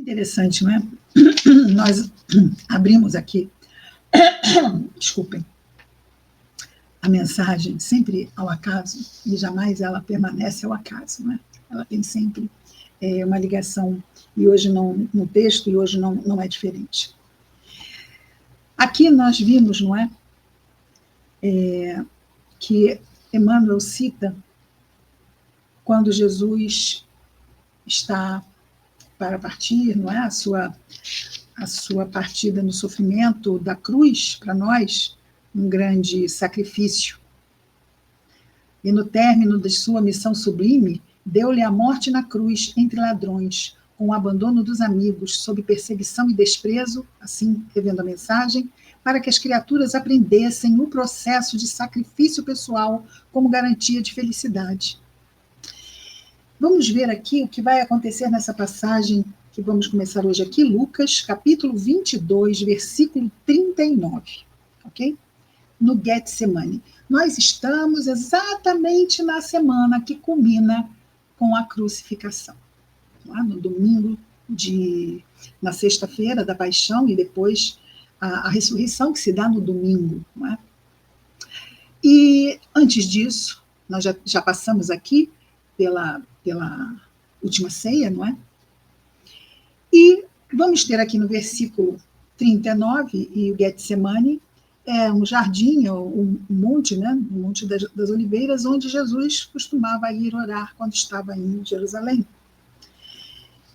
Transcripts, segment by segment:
Interessante, não é? Nós abrimos aqui, desculpem, a mensagem sempre ao acaso, e jamais ela permanece ao acaso, não é? Ela tem sempre uma ligação, e hoje não, no texto, e hoje não é diferente. Aqui nós vimos, não é? Que Emmanuel cita quando Jesus está para partir, não é? A sua partida no sofrimento da cruz, para nós, um grande sacrifício. E no término de sua missão sublime, deu-lhe a morte na cruz, entre ladrões, com o abandono dos amigos, sob perseguição e desprezo, assim revendo a mensagem, para que as criaturas aprendessem o processo de sacrifício pessoal como garantia de felicidade. Vamos ver aqui o que vai acontecer nessa passagem que vamos começar hoje aqui, Lucas, capítulo 22, versículo 39, ok? No Getsemane. Nós estamos exatamente na semana que culmina com a crucificação. Lá no domingo, na sexta-feira da paixão, e depois a ressurreição que se dá no domingo. Não é? E antes disso, nós já passamos aqui pela última ceia, não é? E vamos ter aqui no versículo 39, e o Getsemane é um jardim, um monte, né? Um monte das oliveiras, onde Jesus costumava ir orar quando estava em Jerusalém.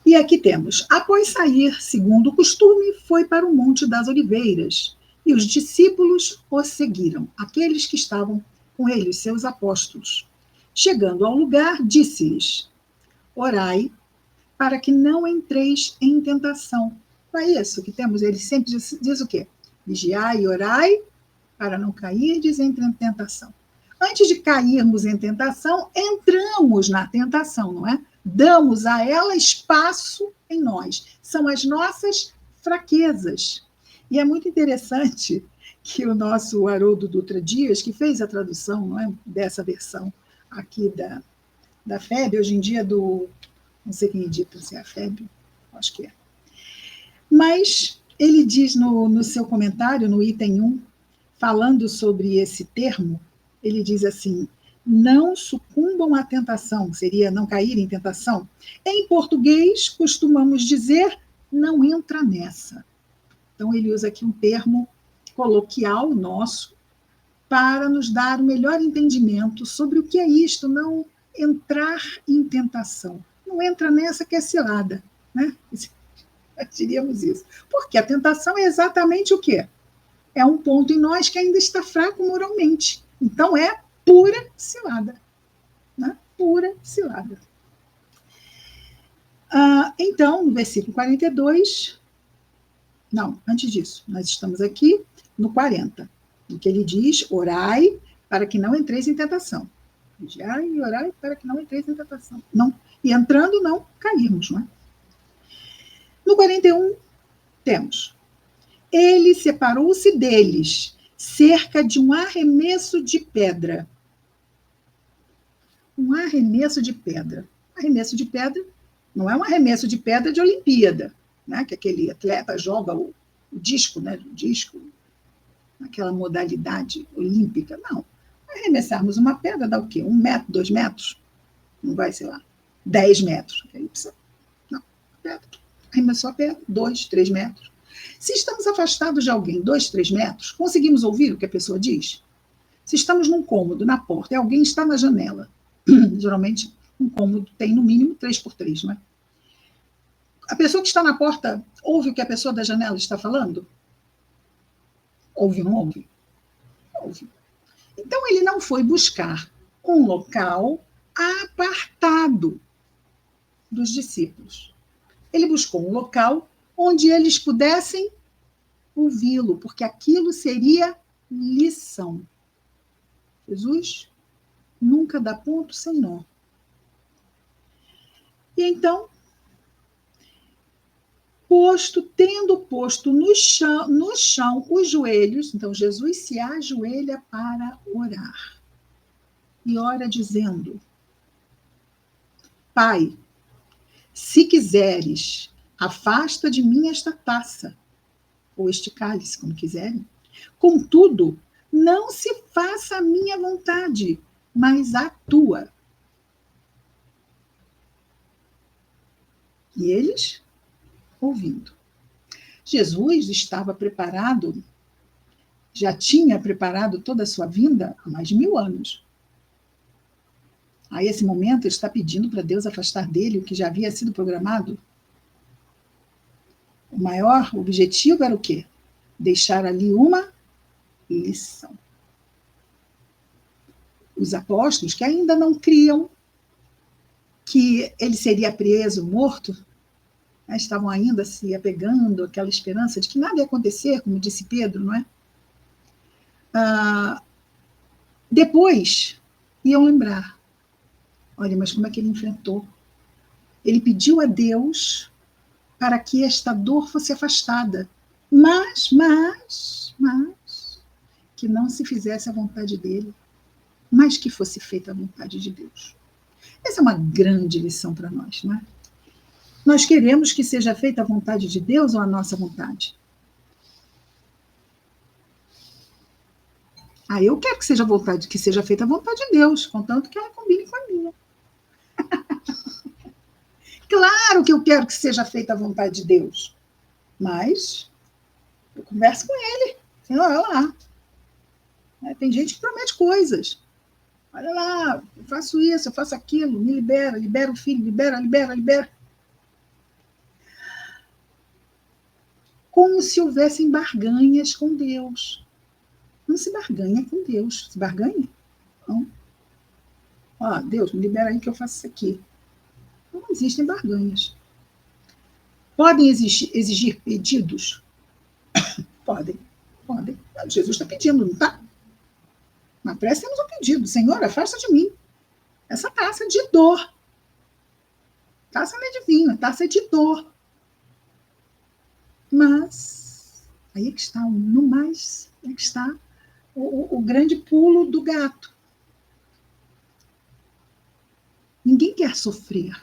E aqui temos, após sair, segundo o costume, foi para o Monte das Oliveiras, e os discípulos o seguiram, aqueles que estavam com ele, os seus apóstolos. Chegando ao lugar, disse-lhes, orai para que não entreis em tentação. Não é isso que temos? Ele sempre diz o quê? Vigiai e orai para não cairdes em tentação. Antes de cairmos em tentação, entramos na tentação, não é? Damos a ela espaço em nós. São as nossas fraquezas. E é muito interessante que o nosso Haroldo Dutra Dias, que fez a tradução, não é, dessa versão aqui da FEB, hoje em dia não sei quem edita, se é a FEB, acho que é. Mas ele diz no seu comentário, no item 1, falando sobre esse termo, ele diz assim, não sucumbam à tentação, seria não cair em tentação. Em português, costumamos dizer, não entra nessa. Então, ele usa aqui um termo coloquial nosso para nos dar o melhor entendimento sobre o que é isto, não entrar em tentação. Não entra nessa que é cilada, né? Diríamos isso. Porque a tentação é exatamente o quê? É um ponto em nós que ainda está fraco moralmente. Então, é pura cilada. Né? Pura cilada. Então, no versículo 42... Não, antes disso, nós estamos aqui no 40, em que ele diz, orai para que não entreis em tentação. Vigiai e orai para que não entreis em tentação. Não, e entrando, não cairmos. Não é? No 41, temos... Ele separou-se deles, cerca de um arremesso de pedra. Um arremesso de pedra. Arremesso de pedra não é um arremesso de pedra de Olimpíada, né? Que aquele atleta joga o disco, né? O disco, naquela modalidade olímpica. Não. Arremessarmos uma pedra dá o quê? 1 metro, 2 metros? Não vai, sei lá, 10 metros. Não, pedra. Arremessou a pedra, 2, 3 metros. Se estamos afastados de alguém 2, 3 metros, conseguimos ouvir o que a pessoa diz? Se estamos num cômodo, na porta, e alguém está na janela, geralmente um cômodo tem no mínimo 3x3, não é? A pessoa que está na porta ouve o que a pessoa da janela está falando? Ouve ou não ouve? Ouve. Então ele não foi buscar um local apartado dos discípulos. Ele buscou um local onde eles pudessem ouvi-lo, porque aquilo seria lição. Jesus nunca dá ponto sem nó. E então, tendo posto no chão os joelhos, então Jesus se ajoelha para orar. E ora dizendo, Pai, se quiseres, afasta de mim esta taça, ou este cálice, como quiserem. Contudo, não se faça a minha vontade, mas a tua. E eles ouvindo. Jesus estava preparado, já tinha preparado toda a sua vinda há mais de 1000 anos. A esse momento, ele está pedindo para Deus afastar dele o que já havia sido programado. O maior objetivo era o quê? Deixar ali uma lição. Os apóstolos, que ainda não criam que ele seria preso, morto, né, estavam ainda se apegando àquela esperança de que nada ia acontecer, como disse Pedro, não é? Depois iam lembrar, olha, mas como é que ele enfrentou? Ele pediu a Deus para que esta dor fosse afastada, mas que não se fizesse a vontade dele, mas que fosse feita a vontade de Deus. Essa é uma grande lição para nós, não é? Nós queremos que seja feita a vontade de Deus ou a nossa vontade? Eu quero que seja feita a vontade de Deus, contanto que ela combine com a minha. Claro que eu quero que seja feita a vontade de Deus, mas eu converso com ele. Senhor, olha lá. Tem gente que promete coisas. Olha lá, eu faço isso, eu faço aquilo, me libera o filho, libera. Como se houvessem barganhas com Deus. Não se barganha com Deus. Se barganha? Não. Deus, me libera aí que eu faço isso aqui. Não existem barganhas. Podem exigir pedidos? Podem. Jesus está pedindo, não está? Na prece temos um pedido. Senhor, afasta de mim essa taça de dor. Taça não é de vinho, taça é de dor. Mas aí é que está, no mais, é que está o grande pulo do gato. Ninguém quer sofrer.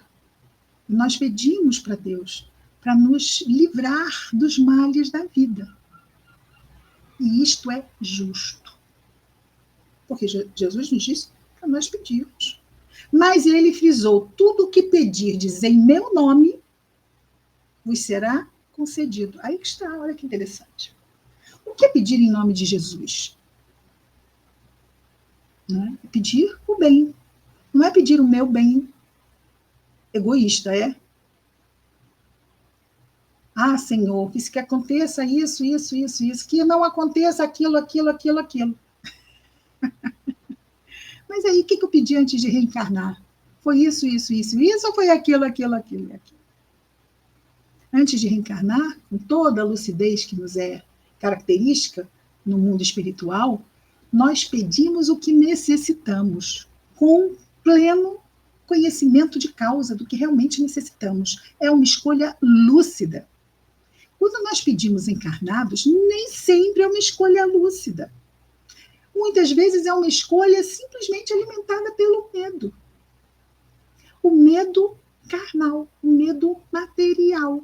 Nós pedimos para Deus para nos livrar dos males da vida. E isto é justo. Porque Jesus nos disse para nós pedirmos. Mas ele frisou, tudo o que pedirdes em meu nome vos será concedido. Aí que está, olha que interessante. O que é pedir em nome de Jesus? Não é pedir o bem. Não é pedir o meu bem egoísta, é? Senhor, que aconteça isso, que não aconteça aquilo. Mas aí, o que eu pedi antes de reencarnar? Foi isso, ou foi aquilo? Antes de reencarnar, com toda a lucidez que nos é característica no mundo espiritual, nós pedimos o que necessitamos, com pleno conhecimento de causa do que realmente necessitamos. É uma escolha lúcida. Quando nós pedimos encarnados, nem sempre é uma escolha lúcida. Muitas vezes é uma escolha simplesmente alimentada pelo medo. O medo carnal, o medo material.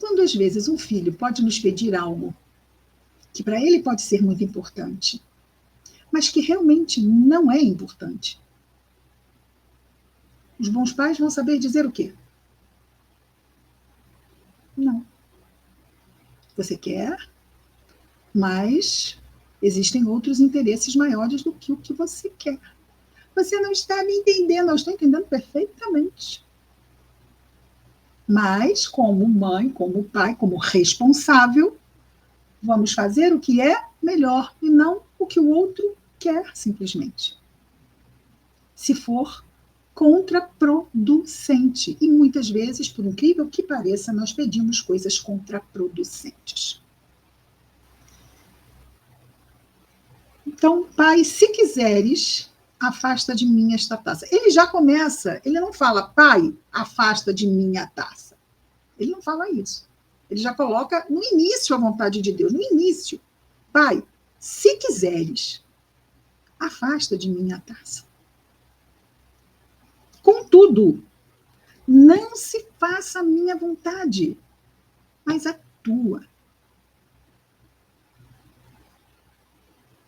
Quando às vezes um filho pode nos pedir algo que para ele pode ser muito importante, mas que realmente não é importante, os bons pais vão saber dizer o quê? Não. Você quer, mas existem outros interesses maiores do que o que você quer. Você não está me entendendo, eu estou entendendo perfeitamente. Mas, como mãe, como pai, como responsável, vamos fazer o que é melhor e não o que o outro quer, simplesmente. Se for contraproducente. E muitas vezes, por incrível que pareça, nós pedimos coisas contraproducentes. Então, Pai, se quiseres, afasta de mim esta taça. Ele já começa, ele não fala, Pai, afasta de mim a taça. Ele não fala isso. Ele já coloca no início a vontade de Deus, no início. Pai, se quiseres, afasta de mim a taça. Contudo, Não se faça a minha vontade, mas a tua.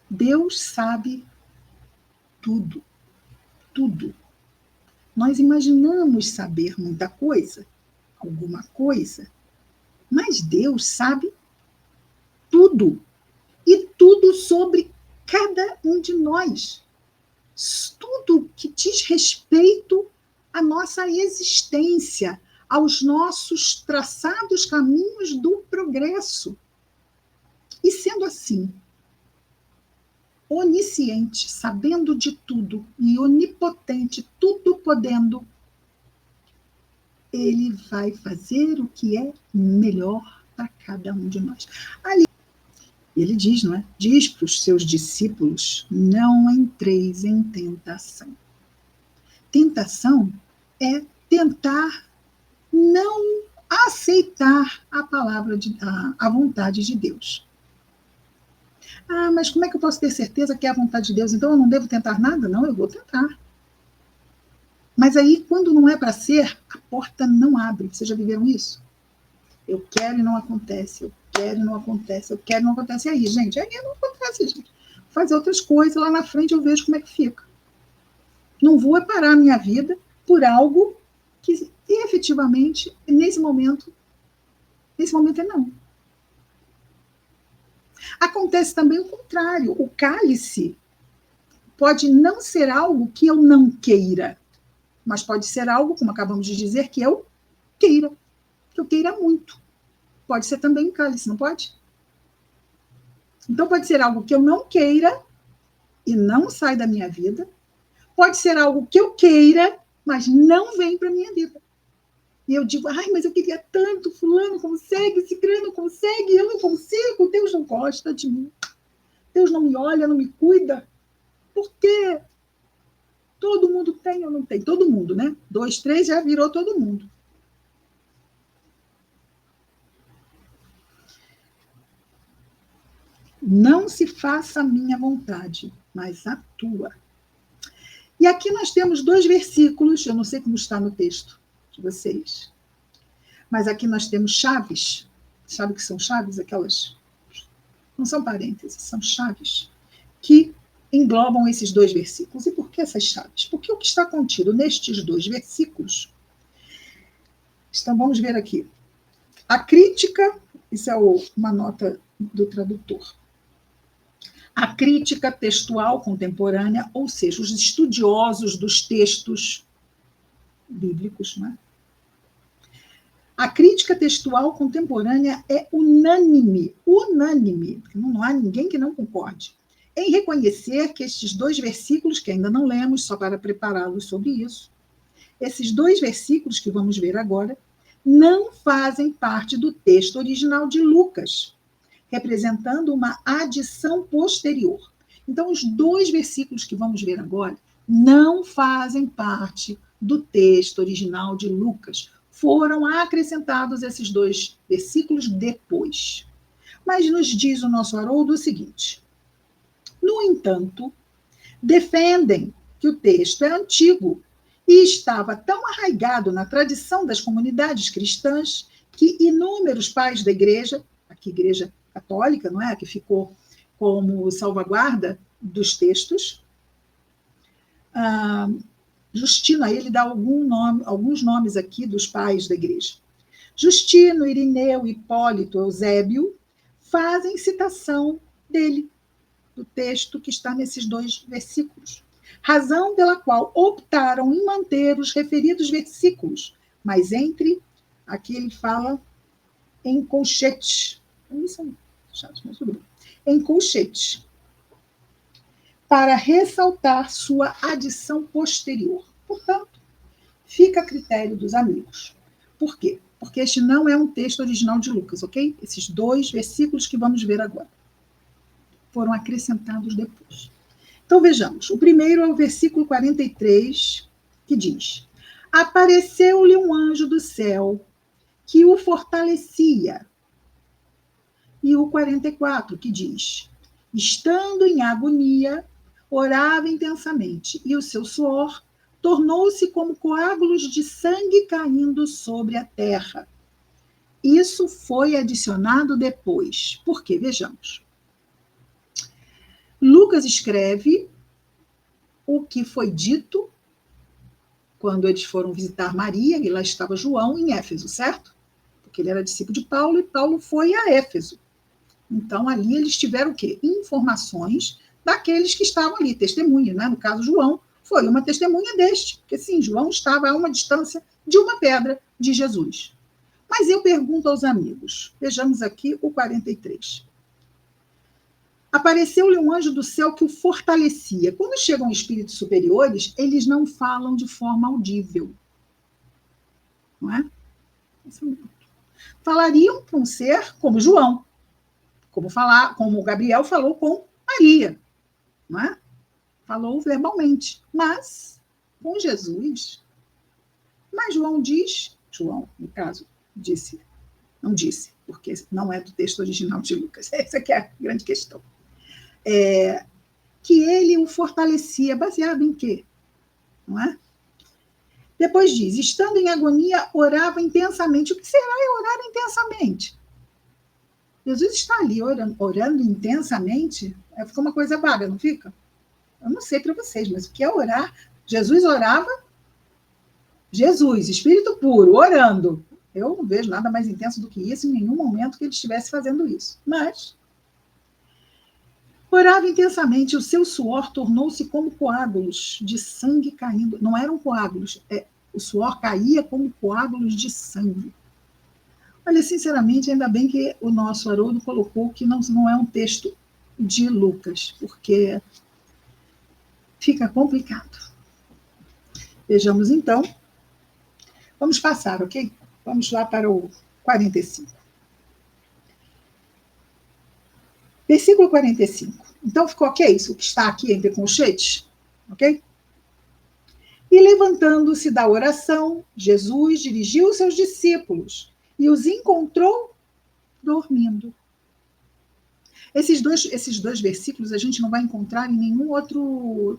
Deus sabe tudo, tudo. Nós imaginamos saber muita coisa, alguma coisa, mas Deus sabe tudo. E tudo sobre cada um de nós. Tudo que diz respeito à nossa existência, aos nossos traçados caminhos do progresso. E sendo assim, onisciente, sabendo de tudo, e onipotente, tudo podendo, ele vai fazer o que é melhor para cada um de nós. Ali, ele diz, não é? Diz para os seus discípulos: não entreis em tentação. Tentação é tentar não aceitar a palavra, a vontade de Deus. Ah, mas como é que eu posso ter certeza que é a vontade de Deus? Então eu não devo tentar nada? Não, eu vou tentar. Mas aí, quando não é para ser, a porta não abre. Vocês já viveram isso? Eu quero e não acontece, eu quero e não acontece, eu quero e não acontece. E aí, gente? Aí não acontece, gente. Fazer outras coisas, lá na frente eu vejo como é que fica. Não vou parar a minha vida por algo que efetivamente, nesse momento é não. Acontece também o contrário. O cálice pode não ser algo que eu não queira, mas pode ser algo, como acabamos de dizer, que eu queira, que eu queira muito. Pode ser também um cálice, não pode? Então pode ser algo que eu não queira e não sai da minha vida. Pode ser algo que eu queira, mas não vem para a minha vida. E eu digo, ai, mas eu queria tanto, fulano consegue, ciclano consegue, eu não consigo, Deus não gosta de mim. Deus não me olha, não me cuida. Por quê? Todo mundo tem ou não tem? Todo mundo, né? 2, 3 já virou todo mundo. Não se faça a minha vontade, mas a tua. E aqui nós temos 2 versículos, eu não sei como está no texto de vocês, mas aqui nós temos chaves. Sabe o que são chaves? Aquelas. Não são parênteses, são chaves que englobam esses 2 versículos. E por que essas chaves? Porque o que está contido nestes 2 versículos. Então, vamos ver aqui. A crítica, isso é uma nota do tradutor. A crítica textual contemporânea, ou seja, os estudiosos dos textos bíblicos, né? A crítica textual contemporânea é unânime, não há ninguém que não concorde, em reconhecer que estes 2 versículos, que ainda não lemos, só para prepará-los sobre isso, esses 2 versículos que vamos ver agora, não fazem parte do texto original de Lucas, representando uma adição posterior. Então, os 2 versículos que vamos ver agora não fazem parte do texto original de Lucas. Foram acrescentados esses 2 versículos depois. Mas nos diz o nosso Haroldo o seguinte: no entanto, defendem que o texto é antigo e estava tão arraigado na tradição das comunidades cristãs que inúmeros pais da igreja, aqui igreja católica, não é? Que ficou como salvaguarda dos textos. Justino, aí ele dá alguns nomes aqui dos pais da igreja. Justino, Irineu, Hipólito, Eusébio fazem citação dele, do texto que está nesses 2 versículos. Razão pela qual optaram em manter os referidos versículos, mas aqui ele fala em colchetes. Em colchetes, para ressaltar sua adição posterior. Portanto, fica a critério dos amigos. Por quê? Porque este não é um texto original de Lucas, ok? Esses 2 versículos que vamos ver agora foram acrescentados depois. Então, vejamos. O primeiro é o versículo 43, que diz: apareceu-lhe um anjo do céu que o fortalecia. E o 44, que diz: estando em agonia, orava intensamente, e o seu suor tornou-se como coágulos de sangue caindo sobre a terra. Isso foi adicionado depois. Por quê? Vejamos. Lucas escreve o que foi dito quando eles foram visitar Maria, e lá estava João em Éfeso, certo? Porque ele era discípulo de Paulo, e Paulo foi a Éfeso. Então, ali eles tiveram o quê? Informações daqueles que estavam ali, testemunha, né? No caso, João foi uma testemunha deste, porque sim, João estava a uma distância de uma pedra de Jesus. Mas eu pergunto aos amigos, vejamos aqui o 43. Apareceu-lhe um anjo do céu que o fortalecia. Quando chegam espíritos superiores, eles não falam de forma audível. Não é? Falariam com um ser como João, como Gabriel falou com Maria. Não é? Falou verbalmente. Mas, com Jesus, mas João, no caso, disse, não disse, porque não é do texto original de Lucas. Essa aqui é a grande questão. Que ele o fortalecia, baseado em quê? Não é? Depois diz, estando em agonia, orava intensamente. O que será orar intensamente? Jesus está ali orando intensamente, fica uma coisa vaga, não fica? Eu não sei para vocês, mas o que é orar? Jesus orava, Espírito puro, orando. Eu não vejo nada mais intenso do que isso em nenhum momento que ele estivesse fazendo isso. Mas orava intensamente, o seu suor tornou-se como coágulos de sangue caindo. Não eram coágulos, o suor caía como coágulos de sangue. Olha, sinceramente, ainda bem que o nosso Haroldo colocou que não é um texto de Lucas, porque fica complicado. Vejamos então. Vamos passar, ok? Vamos lá para o 45. Versículo 45. Então, ficou ok isso que está aqui entre colchetes? Ok? E levantando-se da oração, Jesus dirigiu os seus discípulos e os encontrou dormindo. Esses dois versículos a gente não vai encontrar em nenhum outro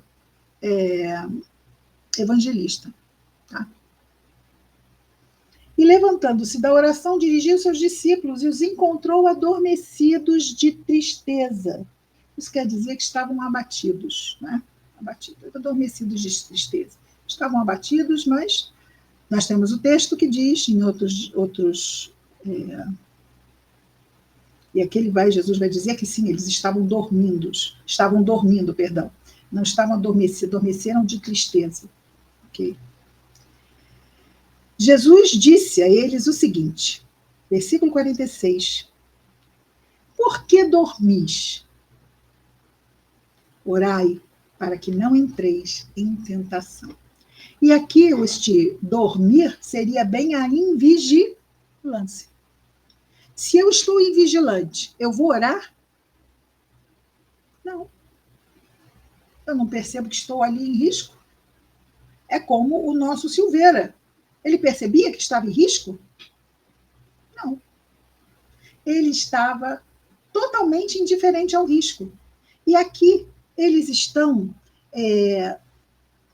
evangelista. Tá? E levantando-se da oração, dirigiu os seus discípulos e os encontrou adormecidos de tristeza. Isso quer dizer que estavam abatidos, né? Adormecidos de tristeza. Estavam abatidos, mas nós temos o texto que diz em outros e aqui Jesus vai dizer que sim, eles estavam dormindo, perdão. Não estavam adormeceram de tristeza. Ok? Jesus disse a eles o seguinte, versículo 46. Por que dormis? Orai para que não entreis em tentação. E aqui este dormir seria bem a invigilância. Se eu estou invigilante, eu vou orar? Não. Eu não percebo que estou ali em risco. É como o nosso Silveira. Ele percebia que estava em risco? Não. Ele estava totalmente indiferente ao risco. E aqui eles estão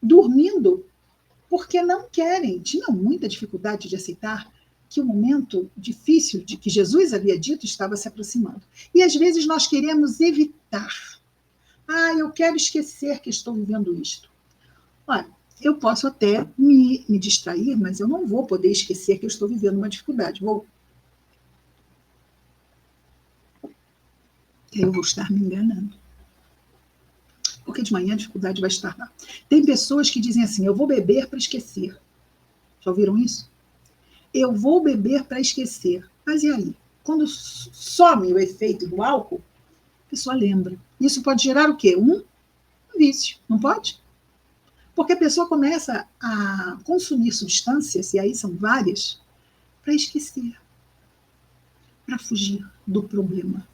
dormindo porque não querem, tinham muita dificuldade de aceitar que o momento difícil de que Jesus havia dito estava se aproximando. E às vezes nós queremos evitar. Eu quero esquecer que estou vivendo isto. Olha, eu posso até me distrair, mas eu não vou poder esquecer que eu estou vivendo uma dificuldade. Eu vou estar me enganando. Porque de manhã a dificuldade vai estar lá. Tem pessoas que dizem assim, eu vou beber para esquecer. Já ouviram isso? Eu vou beber para esquecer. Mas e aí? Quando some o efeito do álcool, a pessoa lembra. Isso pode gerar o quê? Um vício, não pode? Porque a pessoa começa a consumir substâncias, e aí são várias, para esquecer, para fugir do problema.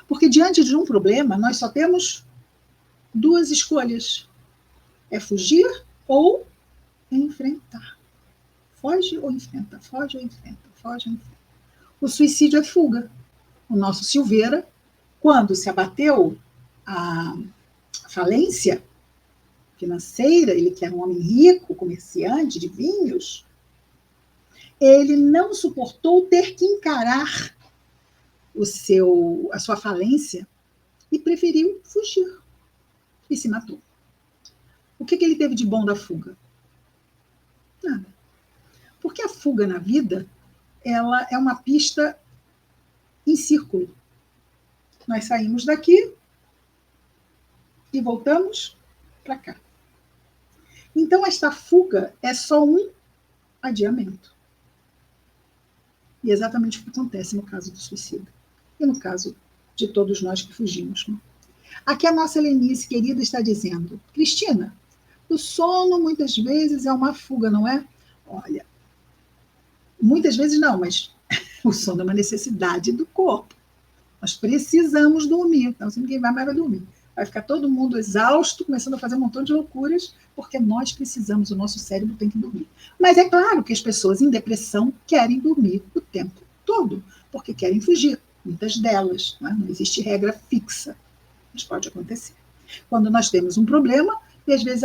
Porque diante de um problema, nós só temos duas escolhas. É fugir ou enfrentar. Foge ou enfrenta, foge ou enfrenta, foge ou enfrenta. O suicídio é fuga. O nosso Silveira, quando se abateu a falência financeira, ele que era um homem rico, comerciante de vinhos, ele não suportou ter que encarar a sua falência e preferiu fugir e se matou. O que ele teve de bom da fuga? Nada. Porque a fuga na vida, ela é uma pista em círculo. Nós saímos daqui e voltamos para cá. Então, esta fuga é só um adiamento. E é exatamente o que acontece no caso do suicida. E no caso de todos nós que fugimos. Né? Aqui a nossa Lenice querida está dizendo: Cristina, o sono muitas vezes é uma fuga, não é? Olha, muitas vezes não, mas o sono é uma necessidade do corpo. Nós precisamos dormir, então se ninguém vai mais vai dormir. Vai ficar todo mundo exausto, começando a fazer um montão de loucuras, porque nós precisamos, o nosso cérebro tem que dormir. Mas é claro que as pessoas em depressão querem dormir o tempo todo, porque querem fugir, muitas delas. Não existe regra fixa, mas pode acontecer. Quando nós temos um problema, e às vezes,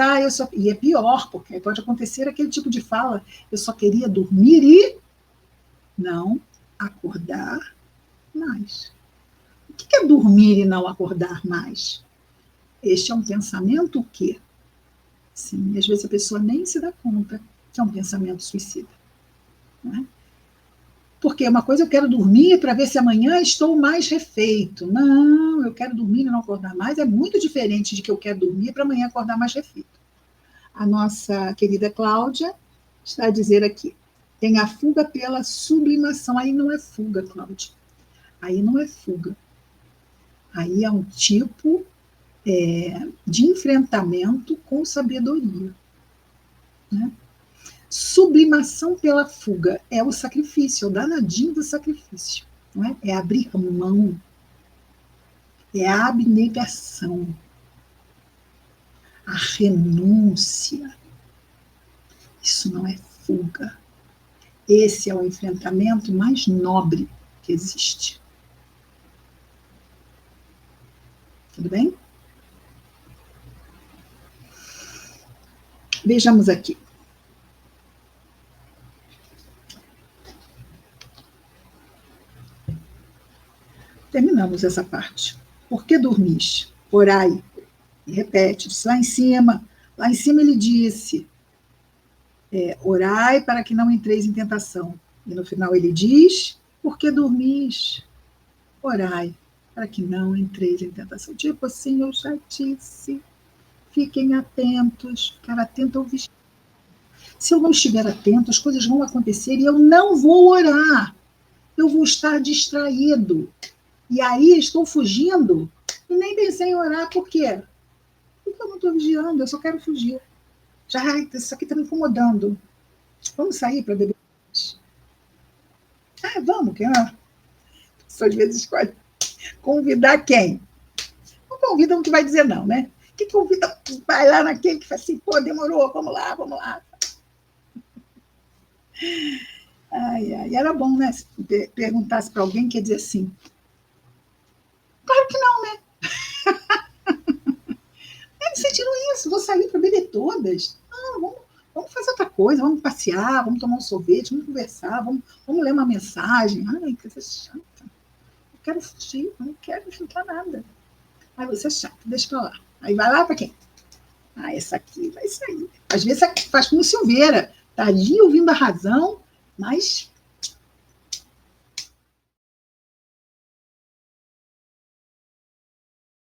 e é pior, porque pode acontecer aquele tipo de fala, eu só queria dormir e não acordar mais. O que é dormir e não acordar mais? Este é um pensamento que, sim, às vezes a pessoa nem se dá conta que é um pensamento suicida. Não é? Porque uma coisa eu quero dormir para ver se amanhã estou mais refeito. Não, eu quero dormir e não acordar mais. É muito diferente de que eu quero dormir para amanhã acordar mais refeito. A nossa querida Cláudia está a dizer aqui, tem a fuga pela sublimação. Aí não é fuga, Cláudia. Aí não é fuga. Aí é um tipo de enfrentamento com sabedoria. Né? Sublimação pela fuga é o sacrifício, é o danadinho do sacrifício. Não é? É abrir mão, é a abnegação, a renúncia. Isso não é fuga. Esse é o enfrentamento mais nobre que existe. Tudo bem? Vejamos aqui. Terminamos essa parte. Por que dormis? Orai. E repete, lá em cima ele disse, orai para que não entreis em tentação. E no final ele diz, por que dormis? Orai para que não entreis em tentação. Tipo assim, eu já disse, fiquem atentos, ficar atento ao vestido. Se eu não estiver atento, as coisas vão acontecer e eu não vou orar. Eu vou estar distraído. E aí estou fugindo e nem pensei em orar. Por quê? Porque eu não estou vigiando, eu só quero fugir. Já, isso aqui está me incomodando. Vamos sair para beber? Vamos, que só às vezes escolhe convidar quem? Não convida um que vai dizer não, né? Que convida, vai lá naquele que fala assim, pô, demorou, vamos lá, vamos lá. Era bom, né? Se perguntasse para alguém que ia dizer assim, claro que não, né? Me sentiram isso, vou sair para beber todas. Vamos fazer outra coisa, vamos passear, vamos tomar um sorvete, vamos conversar, vamos ler uma mensagem. Ai, que coisa chata. Eu quero fugir, não quero juntar nada. Ai, você é chato, deixa pra lá. Aí vai lá para quem? Essa aqui vai sair. Às vezes faz como Silveira, tá ali ouvindo a razão, mas